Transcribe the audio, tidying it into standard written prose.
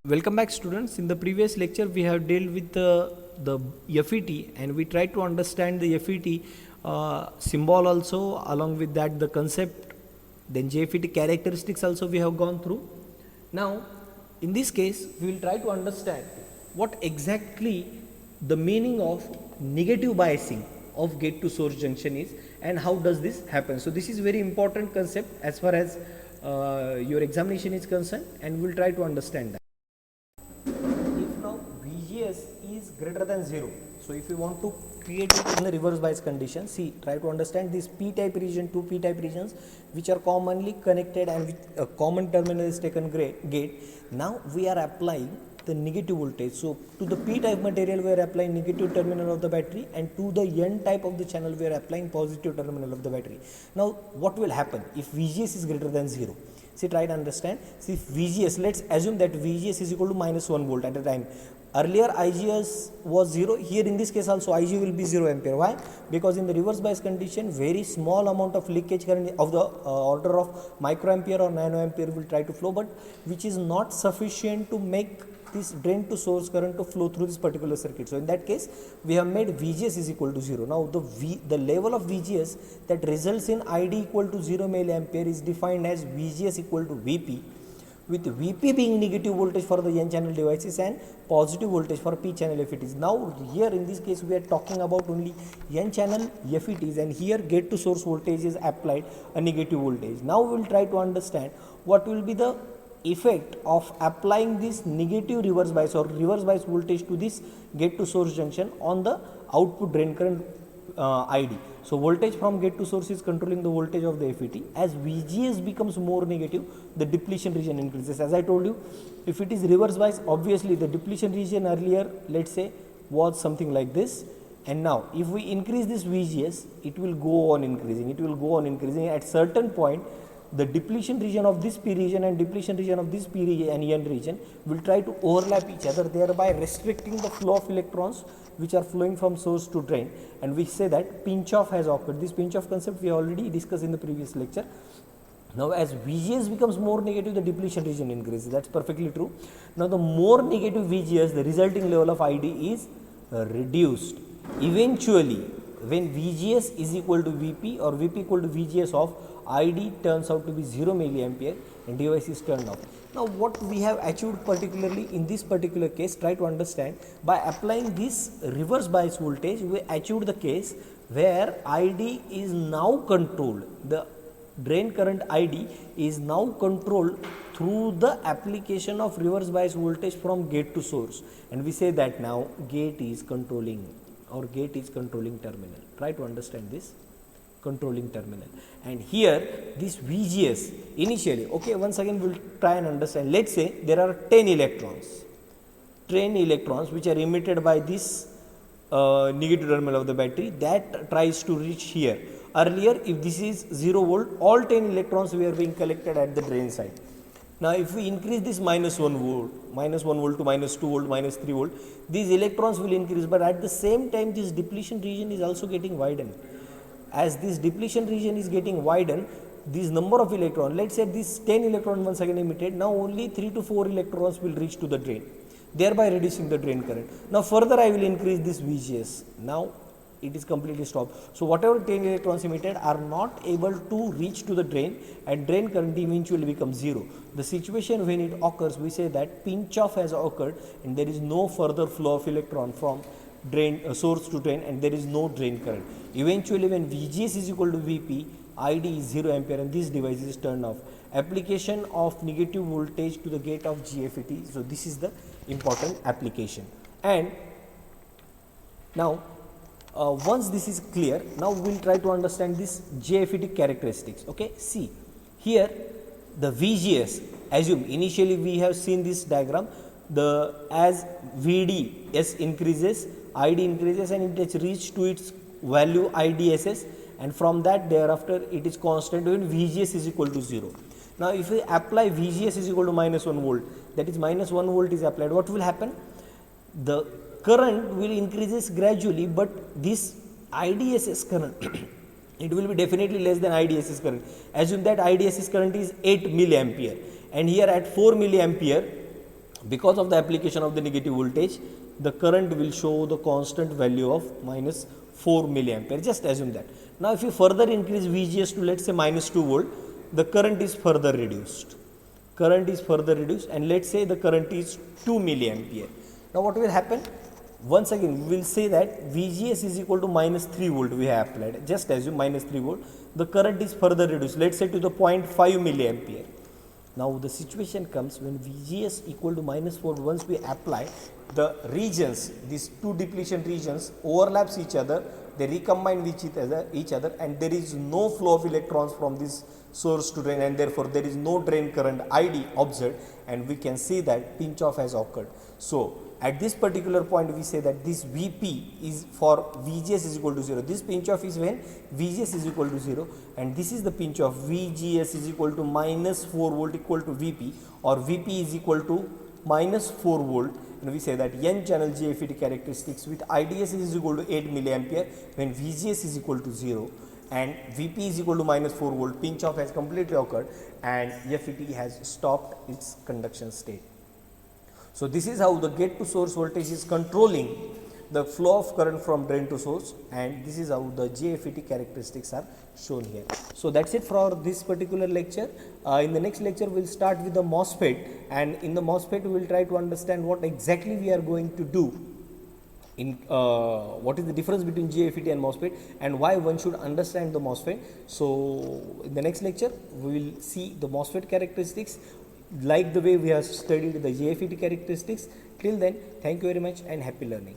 Welcome back, students. In the previous lecture we have dealt with the FET and we tried to understand the FET symbol also, along with that the concept, then JFET characteristics also we have gone through. Now in this case we will try to understand what exactly the meaning of negative biasing of gate to source junction is and how does this happen. So this is very important concept as far as your examination is concerned, and we will try to understand that. If now VGS is greater than 0, so if you want to create it in the reverse bias condition, see, try to understand this P type region, two P type regions which are commonly connected and with a common terminal is taken gate. Now we are applying the negative voltage. So to the P type material we are applying negative terminal of the battery, and to the N type of the channel we are applying positive terminal of the battery. Now what will happen if VGS is greater than 0? See, try to understand. See, if VGS, let's assume that VGS is equal to -1 volt at a time. Earlier IGS was 0, here in this case also IG will be 0 ampere. Why? Because in the reverse bias condition very small amount of leakage current of the order of microampere or nanoampere will try to flow, but which is not sufficient to make this drain to source current to flow through this particular circuit. So in that case we have made VGS is equal to 0. Now the level of VGS that results in ID equal to 0 milliampere is defined as VGS equal to VP, with Vp being negative voltage for the N channel devices and positive voltage for P channel FETs. Now here in this case we are talking about only N channel FETs, and here gate to source voltage is applied a negative voltage. Now we will try to understand what will be the effect of applying this negative reverse bias or reverse bias voltage to this gate to source junction on the output drain current ID. So voltage from gate to source is controlling the voltage of the FET. As VGS becomes more negative, the depletion region increases. As I told you, if it is reverse bias, obviously the depletion region earlier, let's say, was something like this, and now if we increase this VGS, it will go on increasing, at certain point the depletion region of this P region and depletion region of this P region and N region will try to overlap each other, thereby restricting the flow of electrons which are flowing from source to drain, and we say that pinch off has occurred. This pinch off concept we already discussed in the previous lecture. Now as VGS becomes more negative, the depletion region increases. That's perfectly true. Now the more negative VGS, the resulting level of ID is reduced. Eventually when VGS is equal to VP or VP equal to VGS of ID turns out to be 0 milliampere and device is turned off. Now what we have achieved particularly in this particular case, try to understand, by applying this reverse bias voltage we achieved the case where ID is now controlled, the drain current ID is now controlled through the application of reverse bias voltage from gate to source, and we say that now gate is controlling terminal. Try to understand this, controlling terminal. And here this VGS initially, okay, once again we will try and understand. Let's say there are 10 electrons which are emitted by this negative terminal of the battery that tries to reach here. Earlier, if this is 0 volt, all 10 electrons were being collected at the drain side. Now if we increase this -1 volt to -2 volt, -3 volt, these electrons will increase, but at the same time this depletion region is also getting widened. As this depletion region is getting widened, this number of electrons, let's say this 10 electrons once again emitted, now only 3 to 4 electrons will reach to the drain, thereby reducing the drain current. Now further I will increase this VGS. Now it is completely stopped. So whatever 10 electrons emitted are not able to reach to the drain, and drain current eventually becomes 0. The situation when it occurs, we say that pinch off has occurred and there is no further flow of electron from drain source to drain, and there is no drain current. Eventually when VGS is equal to VP, ID is 0 ampere and this device is turned off. Application of negative voltage to the gate of GFET. So this is the important application. And now once this is clear, now we will try to understand this JFET characteristics. Okay, see here the VGS, assume initially we have seen this diagram, as VDS increases, ID increases, and it has reached to its value IDSS, and from that thereafter it is constant when VGS is equal to 0. Now if we apply VGS is equal to -1 volt, that is -1 volt is applied, what will happen? The current will increases gradually, but this IDSS current it will be definitely less than IDSS current. Assume that IDSS current is 8 milliampere, and here at 4 milliampere because of the application of the negative voltage, the current will show the constant value of minus 4 milliampere. Just assume that. Now if you further increase VGS to let's say minus 2 volt, the current is further reduced. Current is further reduced, and let's say the current is 2 milliampere. Now what will happen? Once again we will say that VGS is equal to minus 3 volt we have applied. Just assume minus 3 volt. The current is further reduced, let's say to the 0.5 milliampere. Now the situation comes when VGS equal to minus 4, once we apply, the regions, these two depletion regions overlaps each other, they recombine with each other, and there is no flow of electrons from this source to drain, and therefore there is no drain current ID observed, and we can see that pinch off has occurred. So at this particular point we say that this Vp is for VGS is equal to 0. This pinch off is when VGS is equal to 0, and this is the pinch off VGS is equal to minus 4 volt equal to Vp, or Vp is equal to minus 4 volt, and we say that n channel JFET characteristics with IDS is equal to 8 milliampere when VGS is equal to 0 and Vp is equal to minus 4 volt. Pinch off has completely occurred and FET has stopped its conduction state. So this is how the gate to source voltage is controlling the flow of current from drain to source, and this is how the JFET characteristics are shown here. So that's it for this particular lecture. In the next lecture we will start with the MOSFET, and in the MOSFET we will try to understand what exactly we are going to do in what is the difference between JFET and MOSFET and why one should understand the MOSFET. So in the next lecture we will see the MOSFET characteristics like the way we have studied the JFET characteristics. Till then, thank you very much and happy learning.